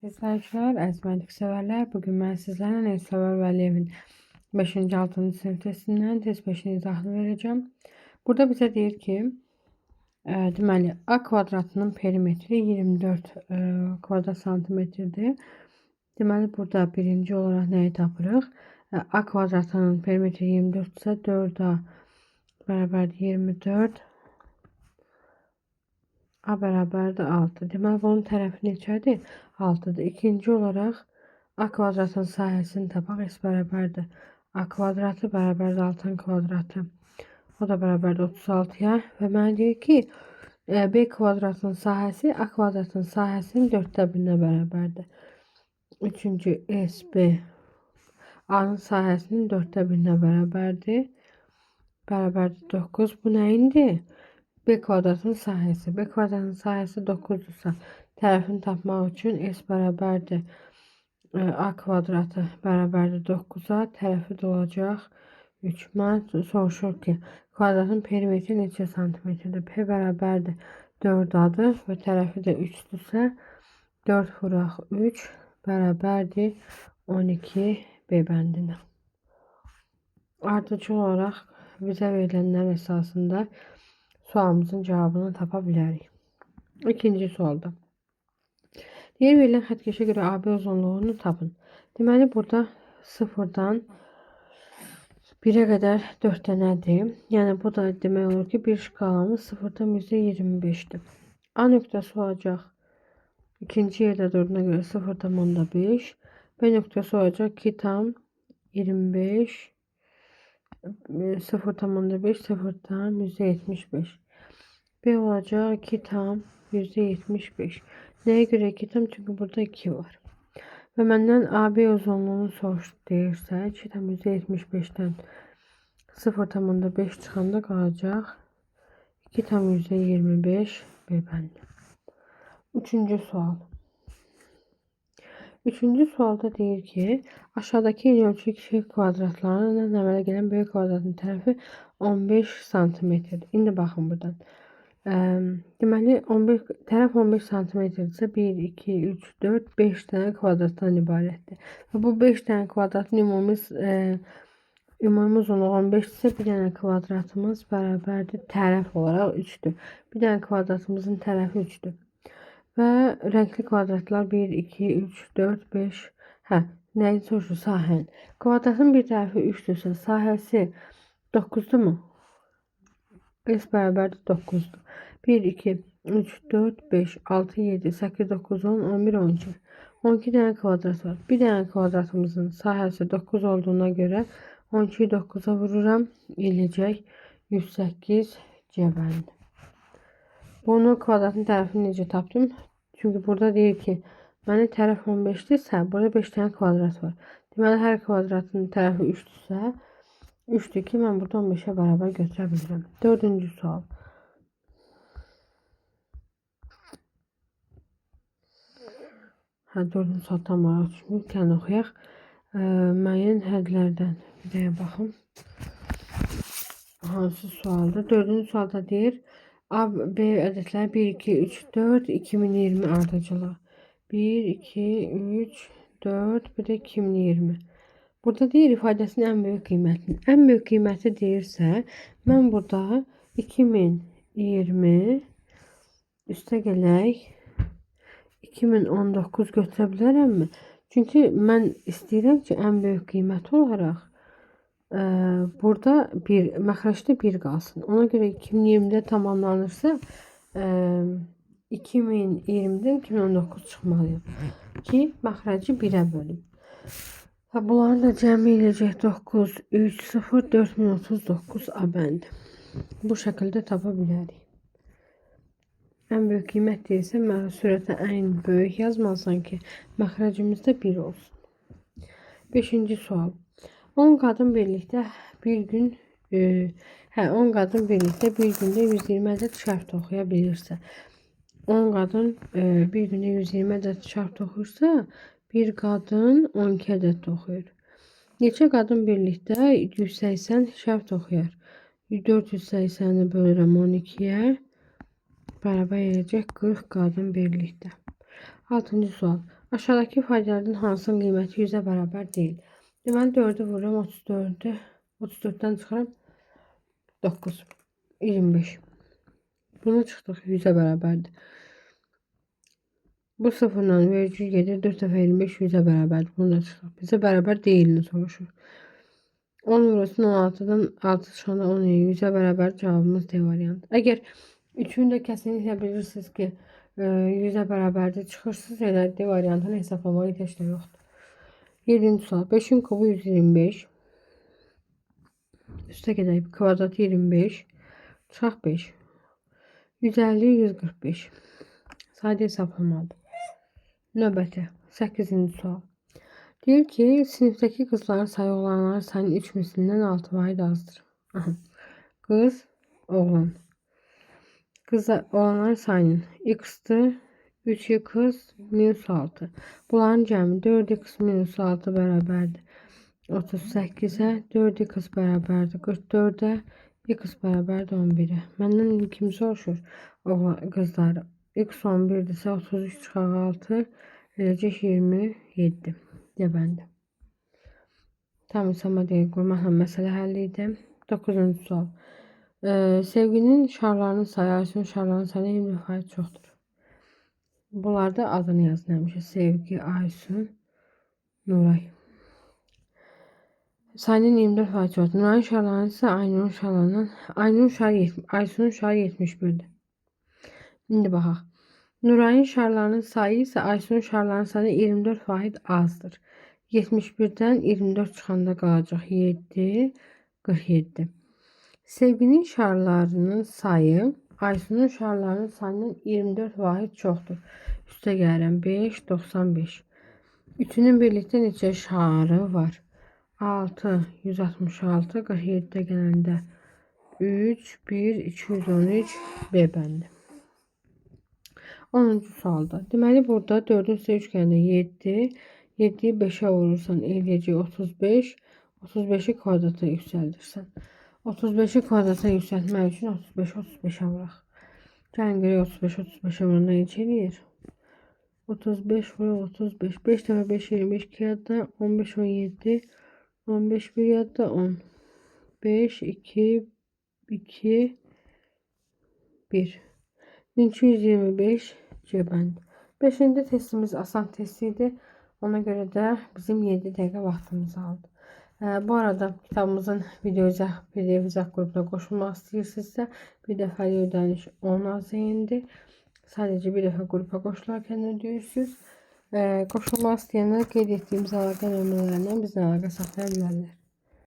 Arkadaşlar, ezberlik severler. Bugün ben sizlerle Esra Vəliyevin 5. 6. sınıf testinden test 5'ini izahını vereceğim. Burada bize deyir ki, deməli, A kvadratının perimetri 24 kvadrat santimetrdir. Deməli, burada birinci olarak nəyi tapırıq? A kvadratının perimetri 24 ise 4A bərabərdir 24. A bərabərdir 6. Deməli, bunun tərəfi neçədir? 6'dır. İkinci olarak A kvadratın sahəsini tapaq. S bərabərdir A kvadratı bərabərdir 6'nın kvadratı. O da bərabərdir 36'ya. Və mənə deyir ki, B kvadratın sahəsi A kvadratın sahəsinin 4'də 1'nə bərabərdir. Üçüncü SB A'nın sahəsinin 4'də 1'nə bərabərdir. Bərabərdir 9. Bu nəyindir? B kvadratın sahəsi. B kvadratın sahəsi 9'dursa tərəfini tapmaq üçün S bərabərdir A kvadratı bərabərdir 9'a. Tərəfi də olacaq 3. Mən soruşur ki, kvadratın perimetri neçə santimetrdir? P bərabərdir 4A'dır və tərəfi də 3'dürsə 4 vuraq 3 bərabərdir 12 B bəndinə. Ardıcıl olaraq bizə verilənlər əsasında sualımızın cevabını tapa bilərik. İkinci sualda. Diğer verilen xəttkeşə görə AB uzunluğunu tapın. Deməli, burada 0'dan 1'e kadar 4 dənədir. Yəni, bu da demək olur ki, bir şkalamız 0'dan %25'dir. A nöqtəsi olacaq. İkinci yerdə durduğuna görə 0,5. B nöqtəsi olacaq 2 tam 25. 0,5 0'dan %75. B olacak 2 tam %75. Neye göre 2 tam? Çünkü burada 2 var. Ve benden AB uzunluğunu soruşdu deyirsə 2 tam %75'ten 0,5 çıxanda qalacaq 2 tam %25 B bəndi. Üçüncü sual. Üçüncü sualda deyir ki, aşağıdaki yeni ölçülü kişi kvadratlarının əmələ gələn B kvadratının tərəfi 15 santimetrdir. İndi baxın buradan. Deməli, tərəf 15 santimetrdirsə 1, 2, 3, 4, 5 dənə kvadratdan ibarətdir. Və bu 5 dənə kvadratın ümumi uzunluğu 15 ise bir dənə kvadratımız bərabərdir tərəf olaraq 3'dür. Bir dənə kvadratımızın tərəfi 3'dür. Və renkli kvadratlar 1, 2, 3, 4, 5. Nəyin soruşur? Sahən. Kvadratın bir tərəfi 3'dürsə sahəsi 9'dur mu? S bərabərdir 9'dur. 1, 2, 3, 4, 5, 6, 7, 8, 9, 10, 11, 12. 12 dənə kvadrat var. Bir dənə kvadratımızın sahəsi 9 olduğuna görə 12'yi 9'a vururam. Eləcək 108 C bəndi. Bunu kvadratın tərəfini necə tapdım? Çünkü burada deyir ki, mənim tərəf 15'dirsə, burada 5 dənə kvadrat var. Deməli, hər kvadratın tərəfi 3'dürsə, 3'dür ki, mən burada 15'e beraber götürə bilirəm. Dördüncü sual. Dördüncü sual tam olaraq düşmür. Gəlin oxuyaq. Müəyyən hədlərdən bir dəyə baxım. Hansı sualdır? Dördüncü sualda deyir, A, B ədədləri 1, 2, 3, 4, 2020 ardıcılı. 1, 2, 3, 4, bir de 2020. Burada deyir ifadəsinin ən böyük qiymətini. Ən böyük qiyməti deyirsə, mən burada 2020 üstə gələk 2019 götürə bilərəmmi? Çünki mən istəyirəm ki, ən böyük qiyməti olaraq burada məxrəcdə 1 qalsın. Ona görə 2020'də tamamlanırsa 2020'dən 2019 çıxmalıyım ki, məxrəci 1'ə bölüm. Bunların da cəmi eləyəcək 9, 3, 0, 4039 A bəndi. Bu şəkildə tapa bilərik. Ən böyük qiymət deyilsə, sürətə ən böyük yazmalısan ki, məxrəcimizdə 1 olsun. 5-ci sual. 10 qadın birlikdə bir gün 10 qadın birlikdə bir gündə 120 ədəd şərf oxuya bilirsə, 10 qadın bir gündə 120 ədəd şərf oxuyursa, bir qadın 12 ədəd oxuyur. Neçə qadın birlikdə 180 şərf oxuyar? 480'i bölürəm 12'ye. Bərabər edəcək 40 qadın birlikdə. 6-cı sual. Aşağıdaki ifadelerden hansının qiyməti 100-ə bərabər deyil? Deməli 4'ü vururam 34'ü. 34'dən çıxıram 9, 25. Bunu çıxdıq 100'ə bərabərdir. Bu sıfırdan vergül gedir 4 dəfə 25 100'ə bərabərdir. Bunu da çıxdıq. Bizə bərabər deyilini soruşur. 10 vurulsun 16'dan 6 çıxanda 10 100'ə bərabər cavabımız D variantı. Əgər üçünü də kəsinliklə bilirsiniz ki 100'ə bərabərdir çıxırsınız, elə D variantını hesablamağa ehtiyac da yoxdur. 7-ci sual. 5'in kubu 125. Üstə gedək. Kvadratı 25. Çıxaq 5. 150 145. Sadə hesablamalıdır. Növbəti 8-ci sual. Deyir ki, sinifdəki qızların sayı oğlanların sayının 3 mislindən 6 vahid azdır. Qız, oğlan. Oğlanların sayının x-dır. 3x minus 6. Bunların cəmi 4x minus 6 bərabərdir 38'ə, 4x bərabərdir 44'ə, x bərabərdir 11'ə. Məndən kim soruşur? Qızlar. X 11'dirsə 33 çıxaq 6, eləcək 27. Debəndi. Tam hesabıma deyil, qurmaqla məsələ həll idi. 9-cu sual. Sevginin şarlarının sayı Aysunun şarlarının sayına 20% çoxdur. Bunlarda adını yazın. Sevgi, Aysun, Nuray. Sayının 24% çoxdur. Nurayın şarlarının ise Aynur'un şarlarından. Aysunun şarı 71'dir. Şimdi baxaq. Nurayın şarlarının sayı ise Aysunun şarlarının sayına 24% azdır. 71'den 24 çıxanda qalacaq 7, 47. Sevginin şarlarının sayı Aysunun şarlarının sayından 24 vahid çoxdur. Üstə gəlirəm 5, 95. Üçünün birlikdə neçə şarı var? 6, 166, 47'də gələndə 3, 1, 213, B bəndi. 10-cu sualda. Deməli burada 4'ün üstə 3 gələndə 7, 7'yi 5'ə vurursan eləyəcək 35, 35'i kvadrata yüksəldirsən. 35'i kvadrata yüksəltmək üçün 35'ə vuraq. Gəlin görək 35'ə vuranda neçə eləyir? 35 vuraq 35. 5 dəfə 5 25 2 yadda 15 17 15 bir yadda 10. 5 2 2 1. 1225 C bəndi. 5-ci testimiz asan test idi. Ona göre de bizim 7 dəqiqə vaxtımızı aldı. Bu arada kitabımızın video PDF izah grubuna qoşulmaq istəyirsinizsə, bir dəfəlik ödəniş 10 AZN-dir. Sadəcə bir dəfə qrupa qoşularkən ödəyirsiniz. Qoşulmaq istəyənlər qeyd etdiyimiz əlaqə nömrələrindən bizlə əlaqə saxlaya bilərlər.